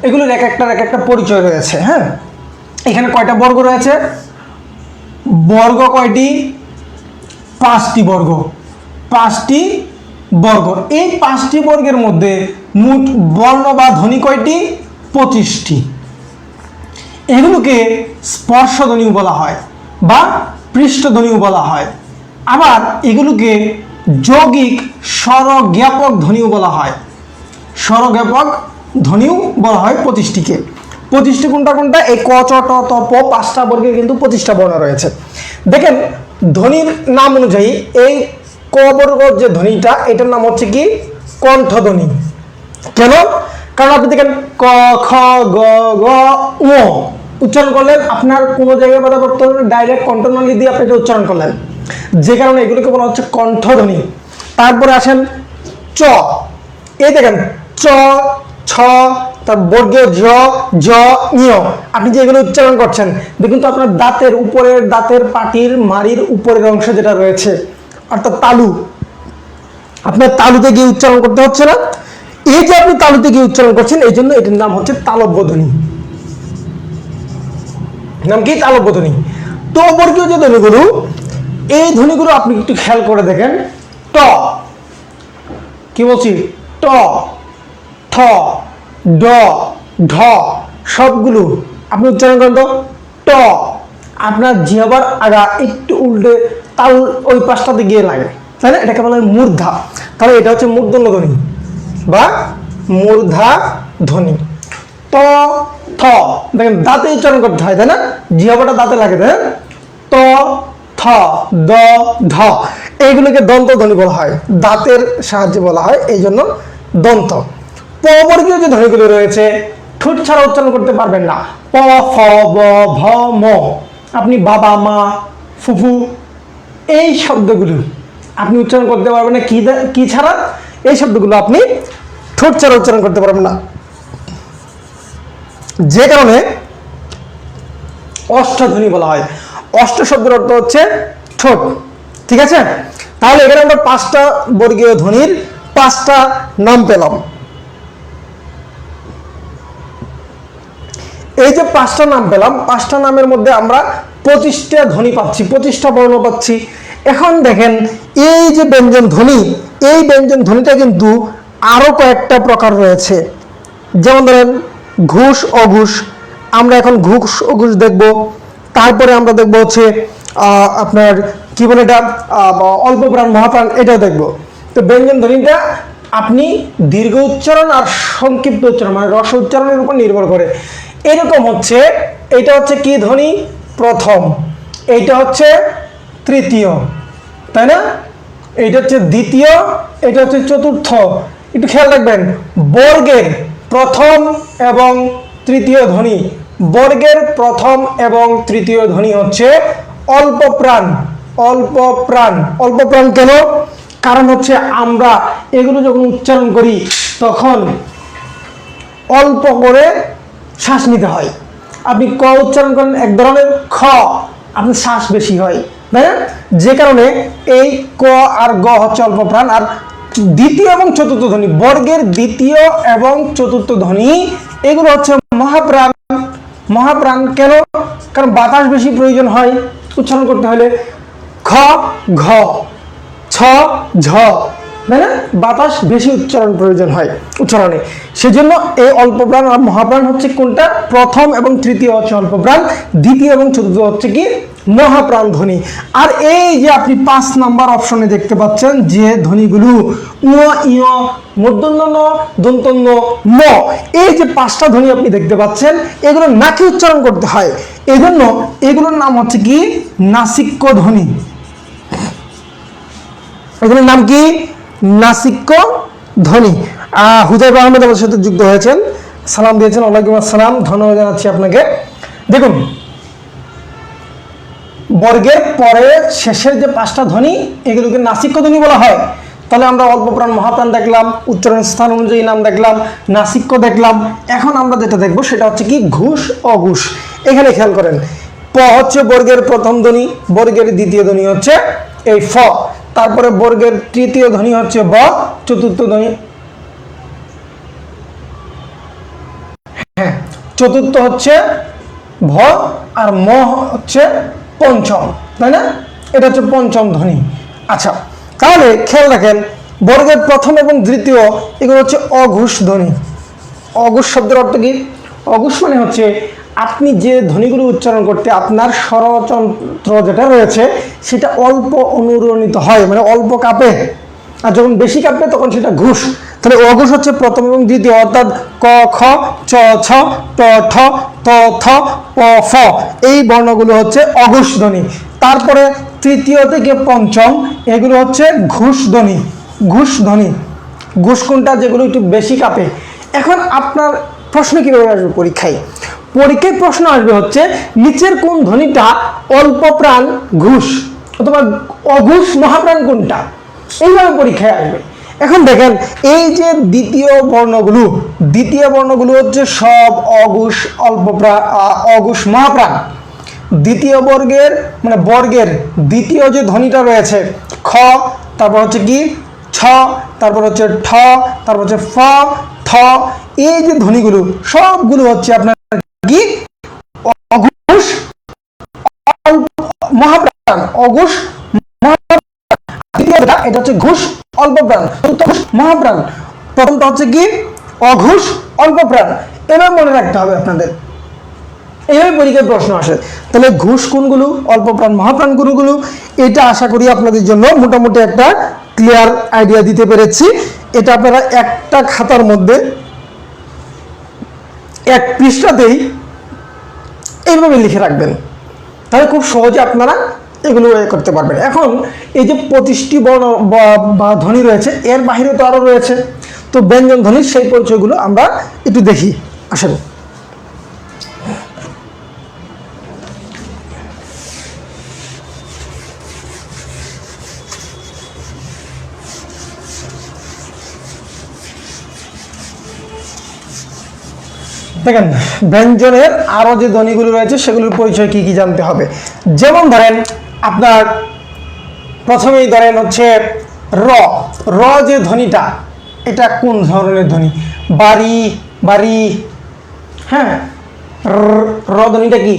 এগুলোর এক একটা পরিচয় রয়েছে। হ্যাঁ, এখানে কয়টা বর্গ রয়েছে? বর্গ কয়টি? 5টি বর্গ। 5টি বর্গ। এই 5টি বর্গের মধ্যে মোট বর্ণ বা ধ্বনি কয়টি? 25টি। এগুলোকে স্পর্শধ্বনিও বলা হয় বা পৃষ্ঠধ্বনিও বলা হয়। আবার এগুলোকে যৌগিক স্বরজ্ঞাপক ধ্বনিও বলা হয়। স্বরজ্ঞাপক ধ্বনিও বলা হয় 25টিকে। 25টি কোনটা কোনটা? এই ক, চ, ট, ত, প 5টা বর্গের কিন্তু 25টা বর্ণ রয়েছে। দেখেন ধ্বনির নাম অনুযায়ী এই ক বর্গ যে ধ্বনিটা, এটার নাম হচ্ছে কি? কণ্ঠধ্বনি। কেন? কারণ আপনি দেখেন ক, খ, গ, ঘ, ঙ উচ্চারণ করলেন, আপনার কোনো জায়গায় বাধা করতে হবে, ডাইরেক্ট কণ্ঠনালী দিয়ে আপনি এটা উচ্চারণ করলেন, যে কারণে এগুলোকে বলা হচ্ছে কণ্ঠধ্বনি। তারপরে আসেন চ। এই দেখেন চ, ছ, তার বর্গীয় জ, জ, ঞ, আপনি যে এগুলো উচ্চারণ করছেন, দেখুন তো আপনার দাঁতের উপরের, দাঁতের পাটির মাড়ির উপরের অংশ যেটা রয়েছে, অর্থাৎ তালু, আপনার তালুতে গিয়ে উচ্চারণ করতে হচ্ছে না? এই যে আপনি তালুতে গিয়ে উচ্চারণ করছেন, এই জন্য এটির নাম হচ্ছে তালব্য ধ্বনি। নাম কি? তালব্য ধ্বনি। তো বর্গীয় যে ধ্বনিগুলো, এই ধ্বনিগুলো আপনি একটু খেয়াল করে দেখেন। ট, কি বলছি? ট, ঠ, ড, ঢ, সবগুলো আপনি উচ্চারণ করেন তো ট। আপনার জিহ্বার আগা একটু উল্টে তাল ওই পাশটাতে গিয়ে লাগে, তাই না? এটাকে বলা হয় মূর্ধা। তাহলে এটা হচ্ছে মূর্ধন্য ধ্বনি বা মূর্ধা ধ্বনি। ত, থ, দেখেন দাঁতে উচ্চারণ করতে হয়, তাই না? জিহ্বাটা দাঁতে লাগে, তাই না? ত, থ, দ, ধ, এইগুলোকে দন্ত ধ্বনি বলা হয়, দাঁতের সাহায্যে বলা হয়, এই জন্য দন্ত। প বর্গীয় যে ধ্বনিগুলো রয়েছে, ঠোঁট ছাড়া উচ্চারণ করতে পারবেন না। প, ফ, ব, ভ, ম, আপনি বাবা, মা, ফুফু, এই শব্দগুলো আপনি উচ্চারণ করতে পারবেন না কি ছাড়া? এই শব্দগুলো আপনি ঠোঁট ছাড়া উচ্চারণ করতে পারবেন না, যে কারণে অষ্টধ্বনি বলা হয়। অষ্ট শব্দের অর্থ হচ্ছে ঠোঁট। ঠিক আছে? তাহলে এখানে আমরা 5টা বর্গীয় ধ্বনির 5টা নাম পেলাম। এই যে 5টা নাম পেলাম, 5টা নামের মধ্যে আমরা 25টা ধ্বনি পাচ্ছি, 25টা বর্ণ পাচ্ছি। এখন দেখেন এই যে ব্যঞ্জন ধ্বনি, এই ব্যঞ্জন ধ্বনিটা কিন্তু আরো কয়েকটা প্রকার রয়েছে। যেমন ধরেন ঘুষ, অঘুষ। আমরা এখন ঘুষ, অঘুষ দেখব। তারপরে আমরা দেখব হচ্ছে আপনার কি বলে এটা, অল্প প্রাণ, মহাপ্রাণ, এটাও দেখব। তো ব্যঞ্জন ধ্বনিটা আপনি দীর্ঘ উচ্চারণ আর সংক্ষিপ্ত উচ্চারণ, মানে রস উচ্চারণের উপর নির্ভর করে। এরকম হচ্ছে, এটা হচ্ছে কি ধ্বনি? প্রথম। এইটা হচ্ছে তৃতীয়, তাই না? এইটা হচ্ছে দ্বিতীয়, এটা হচ্ছে চতুর্থ। একটু খেয়াল রাখবেন, বর্গের প্রথম এবং তৃতীয় ধ্বনি, বর্গের প্রথম এবং তৃতীয় ধ্বনি হচ্ছে অল্প প্রাণ। অল্প প্রাণ। অল্প প্রাণ কেন? কারণ হচ্ছে আমরা এগুলো যখন উচ্চারণ করি তখন অল্প করে শ্বাস নিতে হয়। আপনি ক উচ্চারণ করেন এক ধরনের, খ আপনার শ্বাস বেশি হয়, তাই না? যে কারণে এই ক আর গ হচ্ছে অল্প প্রাণ। আর দ্বিতীয় এবং চতুর্থ ধ্বনি, বর্গের দ্বিতীয় এবং চতুর্থ ধ্বনি, এগুলো হচ্ছে মহাপ্রাণ। মহাপ্রাণ কেন? কারণ বাতাস বেশি প্রয়োজন হয় উচ্চারণ করতে হলে। খ, ঘ, ছ, ঝ, তাই না? বাতাস বেশি উচ্চারণ প্রয়োজন হয় উচ্চারণে, সেজন্য এই অল্প প্রাণ আর মহাপ্রাণ হচ্ছে কোনটা? প্রথম এবং তৃতীয় হচ্ছে অল্প প্রাণ, দ্বিতীয় এবং চতুর্থ হচ্ছে কি মহাপ্রাণ ধ্বনি। আর এই যে আপনি 5 নাম্বার অপশনে দেখতে পাচ্ছেন যে ধ্বনিগুলো উ ইয় মূর্ধন্য ন দন্তন্য ম, এই যে 5টা ধ্বনি আপনি দেখতে পাচ্ছেন এগুলো নাকে উচ্চারণ করতে হয়, এজন্য এগুলোর নাম হচ্ছে কি নাসিক্য ধ্বনি। এগুলোর নাম কি নাসিক্য ধ্বনি। হুদাইব আহমেদ আমাদের সাথে যুক্ত হয়েছেন, সালাম দিয়েছেন, ওয়ালাইকুম আসসালাম, ধন্যবাদ জানাচ্ছি আপনাকে। দেখুন বর্গের পরে শেষের যে 5টা ধ্বনি এগুলোকে নাসিক্য ধ্বনি বলা হয়। তাহলে আমরা অল্প প্রাণ মহাপ্রাণ দেখলাম, উচ্চারণ স্থান অনুযায়ী নাম দেখলাম, নাসিক্য দেখলাম। এখন আমরা যেটা দেখবো সেটা হচ্ছে কি ঘুষ অঘুষ। এখানে খেয়াল করেন, প হচ্ছে বর্গের প্রথম ধ্বনি, বর্গের দ্বিতীয় ধ্বনি হচ্ছে এই ফ, তারপরে বর্গের তৃতীয় ধ্বনি হচ্ছে ব, চতুর্থ ধ্বনি হ্যাঁ চতুর্থ হচ্ছে ভ, আর ম হচ্ছে পঞ্চম, তাই না? এটা হচ্ছে পঞ্চম ধ্বনি। আচ্ছা তাহলে খেয়াল রাখেন বর্গের প্রথম এবং দ্বিতীয় এগুলো হচ্ছে অঘুষ ধ্বনি। অঘুষ শব্দের অর্থ কি? অঘুষ মানে হচ্ছে আপনি যে ধ্বনিগুলো উচ্চারণ করতে আপনার স্বরযন্ত্র যেটা রয়েছে সেটা অল্প অনুরণিত হয়, মানে অল্প কাঁপে, আর যখন বেশি কাঁপবে তখন সেটা ঘুষ। তাহলে অঘুষ হচ্ছে প্রথম এবং দ্বিতীয়, অর্থাৎ ক খ চ ছ ট ঠ ত থ প ফ, এই বর্ণগুলো হচ্ছে অঘুষ ধ্বনি। তারপরে তৃতীয় থেকে পঞ্চম এগুলো হচ্ছে ঘুষ ধ্বনি। ঘুষ ধ্বনি, ঘুষ কোনটা? যেগুলো একটু বেশি কাঁপে। এখন আপনার প্রশ্ন কিভাবে আসবে পরীক্ষায়? পরীক্ষায় প্রশ্ন আসবে হচ্ছে নিচের কোন ধ্বনিটা অল্প প্রাণ ঘুষ অথবা অঘুষ মহাপ্রাণ কোনটা, এইভাবে পরীক্ষায় আসবে। এখন দেখেন এই যে দ্বিতীয় বর্ণগুলো হচ্ছে সব অঘুষ অল্প অঘুষ মহাপ্রাণ। দ্বিতীয় বর্গের মানে বর্গের দ্বিতীয় যে ধ্বনিটা রয়েছে খ, তারপর হচ্ছে কি ছ, তারপর হচ্ছে ঠ, তারপর হচ্ছে ফ, থ, এই যে ধ্বনিগুলো সবগুলো হচ্ছে আপনার কি অঘুষ মহাপ্রাণ। অঘুষ এটা হচ্ছে ঘুষ অল্প প্রাণ, মহাপ্রাণ। প্রথমটা হচ্ছে কি অঘুষ অল্প প্রাণ। এবার মনে রাখতে হবে আপনাদের, এইভাবে পরীক্ষায় প্রশ্ন আসে। তাহলে ঘুষ কোনগুলো, অল্প প্রাণ মহাপ্রাণ কোনগুলো, এটা আশা করি আপনাদের জন্য মোটামুটি একটা ক্লিয়ার আইডিয়া দিতে পেরেছি। এটা আপনারা একটা খাতার মধ্যে এক পৃষ্ঠাতেই এইভাবে লিখে রাখবেন, তাহলে খুব সহজে আপনারা এগুলো করতে পারবেন। এখন এই যে 25টি বর্ণ বা ধ্বনি রয়েছে এর বাহিরে তো আরো রয়েছে, তো ব্যঞ্জন ধ্বনির সেই পরিচয়গুলো আমরা একটু দেখি, আসেন। দেখেন ব্যঞ্জনের আরো যে ধ্বনিগুলো রয়েছে সেগুলোর পরিচয় কি কি জানতে হবে। যেমন ধরেন আপনার প্রথমেই ধরেন হচ্ছে র, র যে ধ্বনিটা এটা কোন ধরনের ধ্বনি? বাড়ি বাড়ি, হ্যাঁ র ধ্বনিটা কি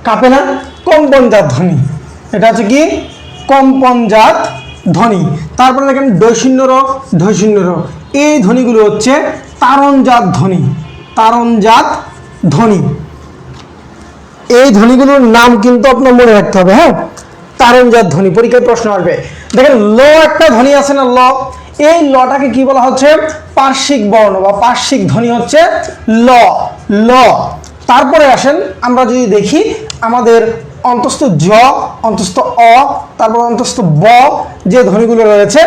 কাঁপে না, কম্পনজাত ধ্বনি, এটা হচ্ছে কি কম্পনজাত ধ্বনি। তারপরে দেখেন দৈশূন্য র, এই ধ্বনিগুলো হচ্ছে তারণজাত ধ্বনি, তারণজাত ধ্বনি। এই ধ্বনিগুলোর নাম কিন্তু আপনার মনে রাখতে হবে, হ্যাঁ তারণজাত ধ্বনি, পরীক্ষায় প্রশ্ন আসবে। দেখেন ল একটা ধ্বনি আছে না ল, এই লটাকে কি বলা হচ্ছে? পার্শ্বিক বর্ণ বা পার্শ্বিক ধ্বনি হচ্ছে ল, ল। তারপরে আসেন আমরা যদি দেখি আমাদের অন্তস্থ জ, অন্তস্থ অ, তারপর অন্তস্থ ব যে ধ্বনিগুলো রয়েছে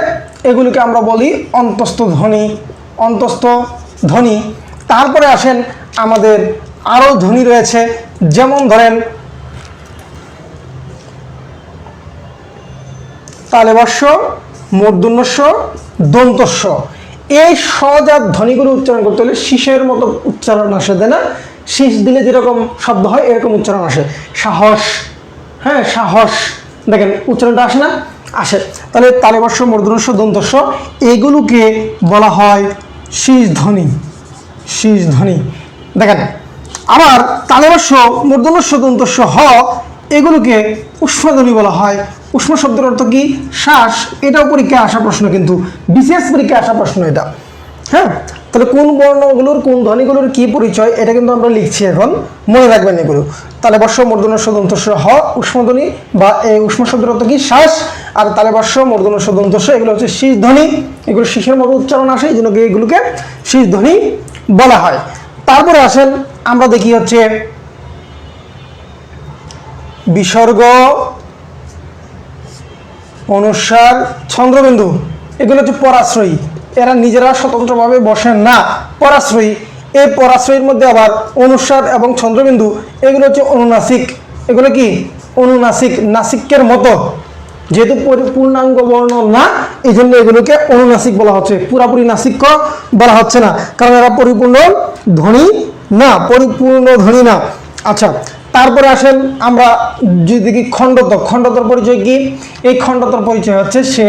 এগুলোকে আমরা বলি অন্তস্থ ধ্বনি, অন্তস্থ ধ্বনি। তারপরে আসেন আমাদের আরো ধ্বনি রয়েছে, যেমন ধরেন তালেবস্য, মূর্ধন্যস্য, দন্তস্য। এই সজাত ধ্বনিগুলো উচ্চারণ করতে হলে শীষের মতো উচ্চারণ আসে, তাই না? শীষ দিলে যেরকম শব্দ হয় এরকম উচ্চারণ আসে, সাহস, হ্যাঁ সাহস, দেখেন উচ্চারণটা আসে না, আসে। তাহলে তালেবস্য, মূর্ধন্যস্য, দন্তস্য এগুলোকে বলা হয় শীষ ধ্বনি, শীষ ধ্বনি। দেখেন আবার তালেবস্য, মূর্ধন্যস্য, দন্তস্য, হ এগুলোকে উষ্মধ্বনি বলা হয়। উষ্ম শব্দের অর্থ কি? শ্বাস। এটাও পরীক্ষায় আসা প্রশ্ন, কিন্তু বিশেষ পরীক্ষায় আসা প্রশ্ন এটা, হ্যাঁ। তাহলে কোন বর্ণগুলোর কোন ধ্বনিগুলোর কি পরিচয় এটা কিন্তু আমরা লিখছি এখন, মনে রাখবেন এগুলো। তালেবর্ষ মূর্ধন্য ষ দন্ত স হ উষ্মধ্বনি, বা এই উষ্ম শব্দের অর্থ কি শ্বাস, আর তালেবর্ষ মূর্ধন্য ষ দন্ত স এগুলো হচ্ছে শীষ ধ্বনি, এগুলো শীষের মতো উচ্চারণ আসে, এই জন্য এগুলোকে শীষ ধ্বনি বলা হয়। তারপরে আসেন আমরা দেখি হচ্ছে বিসর্গ, অনুস্বার, চন্দ্রবিন্দু, এগুলো হচ্ছে পরাশ্রয়ী, এরা নিজেরা স্বতন্ত্রভাবে বসেন না, পরাশ্রয়ী। এই পরাশ্রয়ীর মধ্যে আবার অনুস্বার এবং চন্দ্রবিন্দু এগুলো হচ্ছে অনুনাসিক, এগুলো কি অনুনাসিক, নাসিকের মতো, যেহেতু পূর্ণাঙ্গ বর্ণ না এই জন্য এগুলোকে অনুনাসিক বলা হচ্ছে, পুরাপুরি নাসিক্য বলা হচ্ছে না, কারণ এরা পরিপূর্ণ ধ্বনি না, পরিপূর্ণ ধ্বনি না। আচ্ছা, তারপরে আসেন আমরা যদি দেখি খণ্ডত, খণ্ডতর পরিচয় কি? এই খণ্ডতর পরিচয় হচ্ছে সে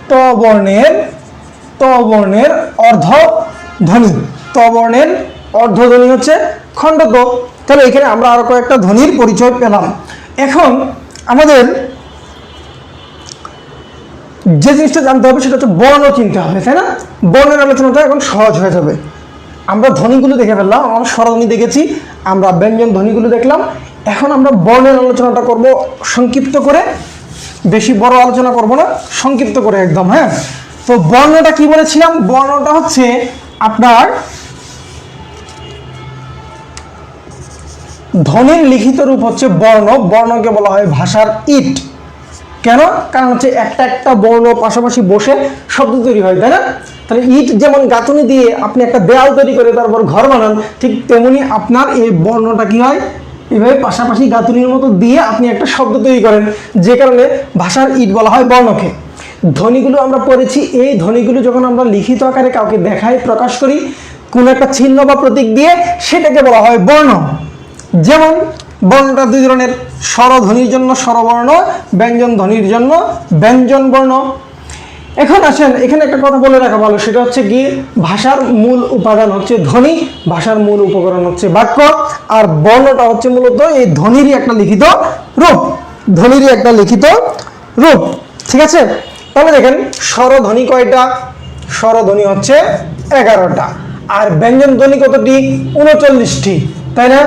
ত বর্ণের অর্ধধ্বনি, ত বর্ণের অর্ধধ্বনি হচ্ছে খণ্ডত। তাহলে এখানে আমরা আরো কয়েকটা ধ্বনির পরিচয় পেলাম। এখন আমাদের যে জিনিসটা জানতে হবে সেটা হচ্ছে বর্ণ চিনতে হবে, তাই না? বর্ণের আলোচনাটা এখন সহজ হয়ে যাবে। আমরা ধ্বনিগুলো দেখে ফেললাম, আমরা স্বরধ্বনি দেখেছি, আমরা ব্যঞ্জন ধ্বনিগুলো দেখলাম, এখন আমরা বর্ণের আলোচনাটা করব সংক্ষিপ্ত করে, বেশি বড় আলোচনা করব না, সংক্ষিপ্ত করে একদম। হ্যাঁ, তো বর্ণটা কি বলেছিলাম? বর্ণটা হচ্ছে আপনার ধ্বনির লিখিত রূপ হচ্ছে বর্ণ, বর্ণকে বলা হয় ভাষার ইট। কেন? কারণ হচ্ছে একটা একটা বর্ণ পাশাপাশি বসে শব্দ তৈরি হয়, তাই না? তাহলে ইট যেমন গাঁথুনি দিয়ে আপনি একটা দেয়াল তৈরি করে তারপর ঘর বানান, ঠিক তেমনি আপনার এই বর্ণটা কি হয়, এভাবে পাশাপাশি গাঁথুনির মতো দিয়ে আপনি একটা শব্দ তৈরি করেন, যে কারণে ভাষার ইট বলা হয় বর্ণকে। ধ্বনিগুলো আমরা পড়েছি, এই ধ্বনিগুলো যখন আমরা লিখিত আকারে কাউকে দেখাই, প্রকাশ করি কোনো একটা চিহ্ন বা প্রতীক দিয়ে, সেটাকে বলা হয় বর্ণ। যেমন বর্ণটা দুই ধরনের, স্বরধ্বনির জন্য স্বরবর্ণ, ব্যঞ্জন ধ্বনির জন্য ব্যঞ্জন বর্ণ। এখন আসেন এখানে একটা কথা বলে রাখা ভালো, সেটা হচ্ছে কি ভাষার মূল উপাদান হচ্ছে ধ্বনি, ভাষার মূল উপকরণ হচ্ছে বাক্য, আর বর্ণটা হচ্ছে মূলত এই ধ্বনিরই একটা লিখিত রূপ, ধ্বনিরই একটা লিখিত রূপ। ঠিক আছে? তাহলে দেখেন স্বরধ্বনি কয়টা? স্বরধ্বনি হচ্ছে 11টা, আর ব্যঞ্জন ধ্বনি কতটি? 39টি, তাই না?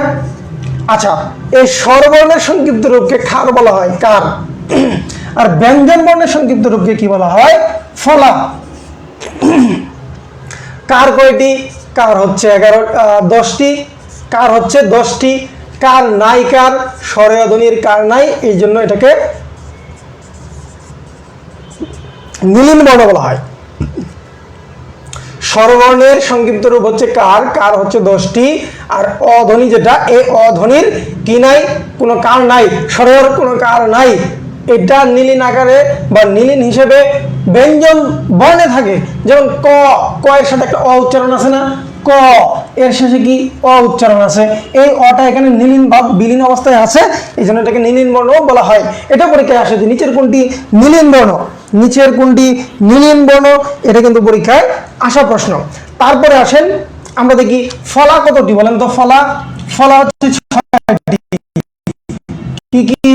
আচ্ছা, এই স্বরবর্ণের সংক্ষিপ্ত রূপকে খার বলা হয়, কার। আর ব্যঞ্জন বর্ণের সংক্ষিপ্ত রূপকে কি বলা হয়? ফলা। কার কয়টি? কার হচ্ছে 10টি, কার হচ্ছে 10টি, কার নাই, কার স্বরীয় ধ্বনির কার নাই, এই জন্য এটাকে নীলিন বর্ণ বলা হয়। স্বরবর্ণের সংক্ষিপ্ত রূপ হচ্ছে কার, কার হচ্ছে 10টি, আর অধ্বনি যেটা, এই অধ্বনির কি নাই? কোনো কার নাই, স্বরের কোনো কার নাই, এটা নীলিন আকারে বা নীলিন হিসেবে ব্যঞ্জন বর্ণে থাকে। যেমন ক, ক এর সাথে একটা অ উচ্চারণ আছে না? ক এর শেষে কি অ উচ্চারণ আছে, এই অটা এখানে নীলিন বা বিলীন অবস্থায় আছে, এই জন্য এটাকে নীলিন বর্ণ বলা হয়। এটা পরীক্ষায় আসে যে নিচের কোনটি নীলিন বর্ণ, নিচের কোনটি নীলিন বর্ণ, এটা কিন্তু পরীক্ষায় আসা প্রশ্ন। তারপরে আসেন আমরা দেখি ফলা কতটি বলেন তো? ফলা, ফলা হচ্ছে 6টি। কি কি?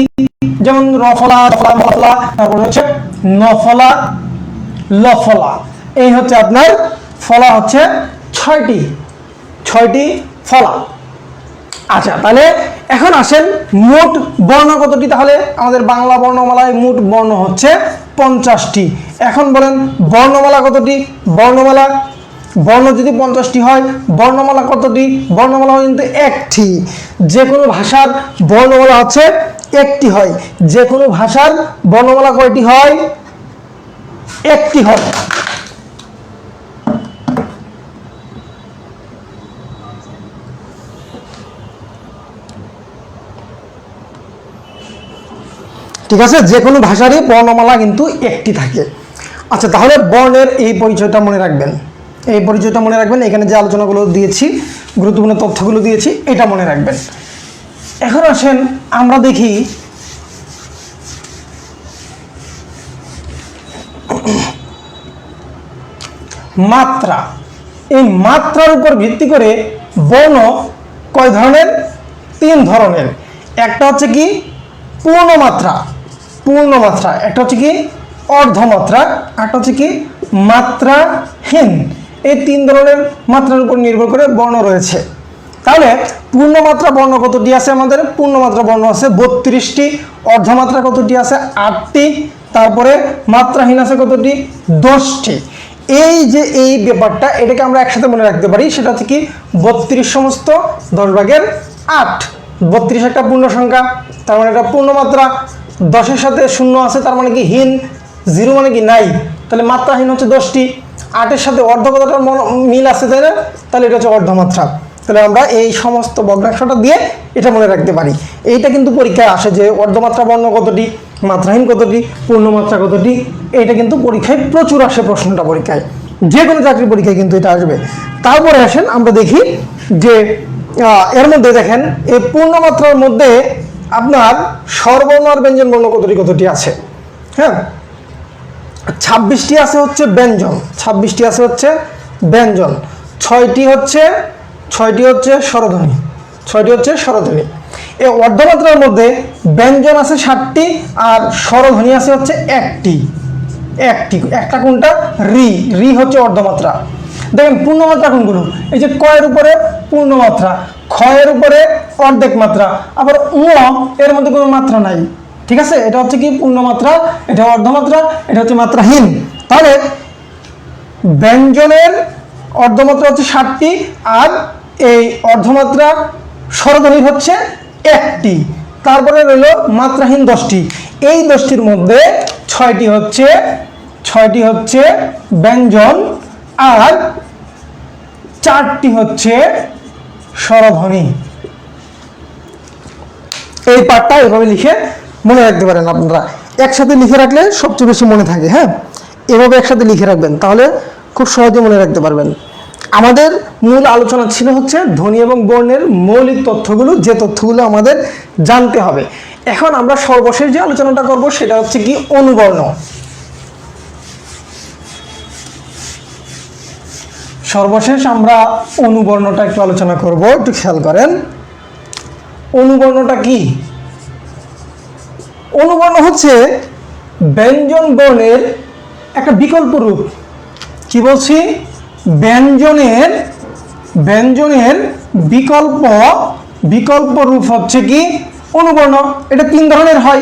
যেমন রফলা, মফলা, তারপর হচ্ছে নফলা, লফলা, এই হচ্ছে আপনার ফলা হচ্ছে 6টি ফলা। আচ্ছা, তাহলে এখন আসেন মোট বর্ণ কতটি? তাহলে আমাদের বাংলা বর্ণমালায় মোট বর্ণ হচ্ছে 50টি। এখন বলেন বর্ণমালা কতটি? বর্ণমালা, বর্ণ যদি 50টি হয়, বর্ণমালা কতটি? বর্ণমালা কিন্তু একটি। যে কোনো ভাষার বর্ণমালা হচ্ছে একটি হয়। যে কোনো ভাষার বর্ণমালা কয়টি হয়? একটি হয়। ঠিক আছে, যে কোনো ভাষারই বর্ণমালা কিন্তু একটি থাকে। আচ্ছা, তাহলে বর্ণের এই পরিচয়টা মনে রাখবেন, এই পরিচয়টা মনে রাখবেন, এখানে যে আলোচনাগুলো দিয়েছি, গুরুত্বপূর্ণ তথ্যগুলো দিয়েছি, এটা মনে রাখবেন। এখন আসেন আমরা দেখি মাত্রা। এই মাত্রার উপর ভিত্তি করে বর্ণ কয় ধরনের? 3 ধরনের। একটা হচ্ছে কি পূর্ণমাত্রা, পূর্ণমাত্রা, একটা হচ্ছে কি অর্ধমাত্রা, একটা হচ্ছে কি মাত্রাহীন। এই 3 ধরনের মাত্রার উপর নির্ভর করে বর্ণ রয়েছে। তাহলে পূর্ণমাত্রা বর্ণ কতটি আছে? আমাদের পূর্ণমাত্রা বর্ণ আছে 32টি, অর্ধমাত্রা কতটি আছে? 8টি, তারপরে মাত্রাহীন আছে কতটি? 10টি। এই যে এই ব্যাপারটা, এটাকে আমরা একসাথে মনে রাখতে পারি। সেটা হচ্ছে কি 32 সমস্ত 10 ভাগের 8। 32 একটা পূর্ণ সংখ্যা, তার মানে এটা পূর্ণমাত্রা। 10-এর সাথে 0 আছে, তার মানে কি হীন। 0 মানে কি নাই, তাহলে মাত্রাহীন হচ্ছে 10টি। 8-এর সাথে অর্ধ কথাটার মিল আছে, তাই না? তাহলে এটা হচ্ছে অর্ধমাত্রা। তাহলে আমরা এই সমস্ত ভগ্নাংশটা দিয়ে এটা মনে রাখতে পারি। এইটা কিন্তু পরীক্ষায় আসে যে অর্ধমাত্রা বর্ণ কতটি, মাত্রাহীন কতটি, পূর্ণমাত্রা কতটি। এটা কিন্তু পরীক্ষায় প্রচুর আসে, প্রশ্নটা পরীক্ষায়, যে কোনো চাকরির পরীক্ষায় কিন্তু এটা আসবে। তারপরে আসেন আমরা দেখি যে এর মধ্যে দেখেন এই পূর্ণমাত্রার মধ্যে আপনার স্বরবর্ণ আর ব্যঞ্জন বর্ণ কতটি আছে। হ্যাঁ, 26টি আছে হচ্ছে ব্যঞ্জন, 26টি আছে হচ্ছে ব্যঞ্জন, 6টি হচ্ছে স্বরধ্বনি, 6টি হচ্ছে স্বরধ্বনি। এই অর্ধমাত্রার মধ্যে ব্যঞ্জন আছে 7টি আর স্বরধ্বনি আছে হচ্ছে একটি। একটা কোনটা? রি। রি হচ্ছে অর্ধমাত্রা। দেখেন পূর্ণমাত্রা কোনগুলো? এই যে ক এর উপরে পূর্ণমাত্রা, খ এর উপরে অর্ধেক মাত্রা, আবার উ এর মধ্যে কোনো মাত্রা নাই। ঠিক আছে, এটা হচ্ছে কি পূর্ণমাত্রা, এটা অর্ধমাত্রা, এটা হচ্ছে মাত্রাহীন। তাহলে ব্যঞ্জনের অর্ধমাত্রা হচ্ছে 7টি আর এই অর্ধমাত্রা স্বরধ্বনি হচ্ছে একটি। তারপরে রইল মাত্রাহীন 10টি। এই 10টির মধ্যে 6টি হচ্ছে ব্যঞ্জন আর 4টি হচ্ছে স্বরধ্বনি। এই পার্টটা এভাবে লিখে মনে রাখতে পারেন আপনারা। একসাথে লিখে রাখলে সবচেয়ে বেশি মনে থাকে। হ্যাঁ, এভাবে একসাথে লিখে রাখবেন, তাহলে খুব সহজে মনে রাখতে পারবেন। আমাদের মূল আলোচনা ছিল হচ্ছে ধ্বনি এবং বর্ণের মৌলিক তথ্যগুলো, যে তথ্যগুলো আমাদের জানতে হবে। এখন আমরা সর্বশেষ যে আলোচনাটা করব সেটা হচ্ছে কি অনুবর্ণ। সর্বশেষ আমরা অনুবর্ণটা একটু আলোচনা করব, একটু খেয়াল করেন। অনুবর্ণটা কি? অনুবর্ণ হচ্ছে ব্যঞ্জন বর্ণের একটা বিকল্প রূপ। কি বলছি? ব্যঞ্জনের বিকল্প রূপ হচ্ছে কি অনুবর্ণ। এটা 3 ধরনের হয়।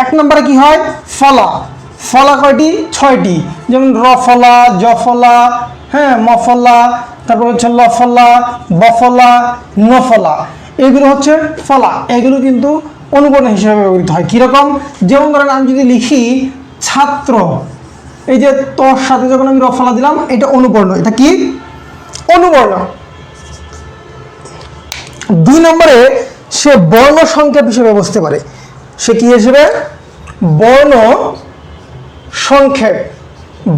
1 নম্বরে কি হয়? ফলা। ফলা কয়টি? 6টি। যেমন রফলা, জফলা, হ্যাঁ, মফলা, তারপর হচ্ছে লফলা, বফলা, নফলা। এগুলো হচ্ছে ফলা। এগুলো কিন্তু অনুবর্ণ হিসেবে ব্যবহৃত হয়। কিরকম? যেমন ধরেন আমি যদি লিখি ছাত্র, এই যে তোর সাথে যখন আমি রফলা দিলাম, এটা অনুবর্ণ। এটা কি? অনুবর্ণ। 2 নম্বরে সে বর্ণ সংক্ষেপ হিসেবে বসতে পারে। সে কি হিসেবে? বর্ণ সংক্ষেপ।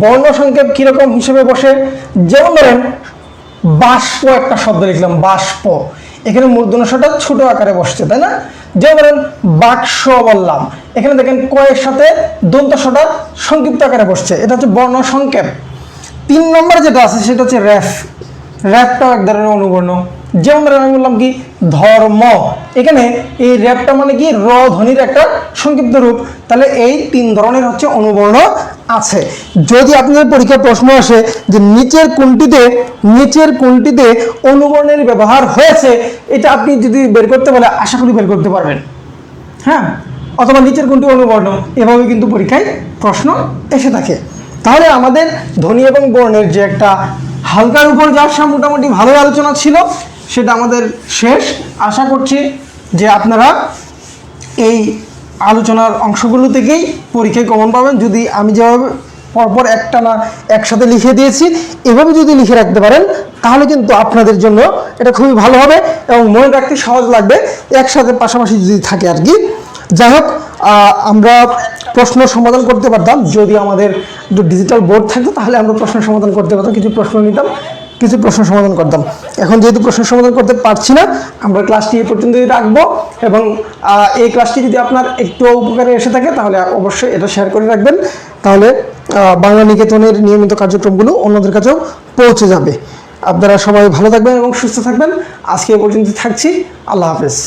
বর্ণ সংক্ষেপ কিরকম হিসেবে বসে? যেমন ধরেন বাষ্প, একটা শব্দ লিখলাম বাষ্প, এখানে মূর্ধন্যটা ছোট আকারে বসছে, তাই না? যেমন ধরেন বাক্স বললাম, এখানে দেখেন কয়ের সাথে দন্তস্বটা সংক্ষিপ্ত আকারে বসছে, এটা হচ্ছে বর্ণ সংক্ষেপ। 3 নম্বরে যেটা আছে সেটা হচ্ছে র্যাফ। র্যাপটাও এক ধরনের অনুবর্ণ। যেমন ধরেন আমি বললাম কি ধর্ম, এখানে এই র্যাপটা মানে কি র ধ্বনির একটা সংক্ষিপ্ত রূপ। তাহলে এই 3 ধরনের হচ্ছে অনুবর্ণ আছে। যদি আপনাদের পরীক্ষায় প্রশ্ন আসে যে নিচের কোনটিতে অনুবর্ণের ব্যবহার হয়েছে, এটা আপনি যদি বের করতে বলে আশা করি বের করতে পারবেন। হ্যাঁ, অথবা নিচের কোনটি অনুবর্ণ, এভাবে কিন্তু পরীক্ষায় প্রশ্ন এসে থাকে। তাহলে আমাদের ধ্বনি এবং বর্ণের যে একটা হালকার উপর যা মোটামুটি ভালো আলোচনা ছিল, সেটা আমাদের শেষ। আশা করছি যে আপনারা এই আলোচনার অংশগুলো থেকেই পরীক্ষায় কমন পাবেন। যদি আমি যেভাবে পরপর একটা না একসাথে লিখে দিয়েছি, এভাবে যদি লিখে রাখতে পারেন, তাহলে কিন্তু আপনাদের জন্য এটা খুবই ভালো হবে এবং মনে রাখতে সহজ লাগবে, একসাথে পাশাপাশি যদি থাকে আর কি। যাই হোক, আমরা প্রশ্ন সমাধান করতে পারতাম। যদি আমাদের ডিজিটাল বোর্ড থাকতো তাহলে আমরা প্রশ্ন সমাধান করতে পারতাম, কিছু প্রশ্ন নিতাম, কিছু প্রশ্ন সমাধান করতাম। এখন যেহেতু প্রশ্ন সমাধান করতে পারছি না, আমরা ক্লাসটি এই পর্যন্তই রাখবো। এবং এই ক্লাসটি যদি আপনার একটু উপকারে এসে থাকে তাহলে অবশ্যই এটা শেয়ার করে রাখবেন, তাহলে বাংলা নিকেতনের নিয়মিত কার্যক্রমগুলো অন্যদের কাছেও পৌঁছে যাবে। আপনারা সবাই ভালো থাকবেন এবং সুস্থ থাকবেন। আজকে এই পর্যন্ত থাকছি। আল্লাহ হাফেজ।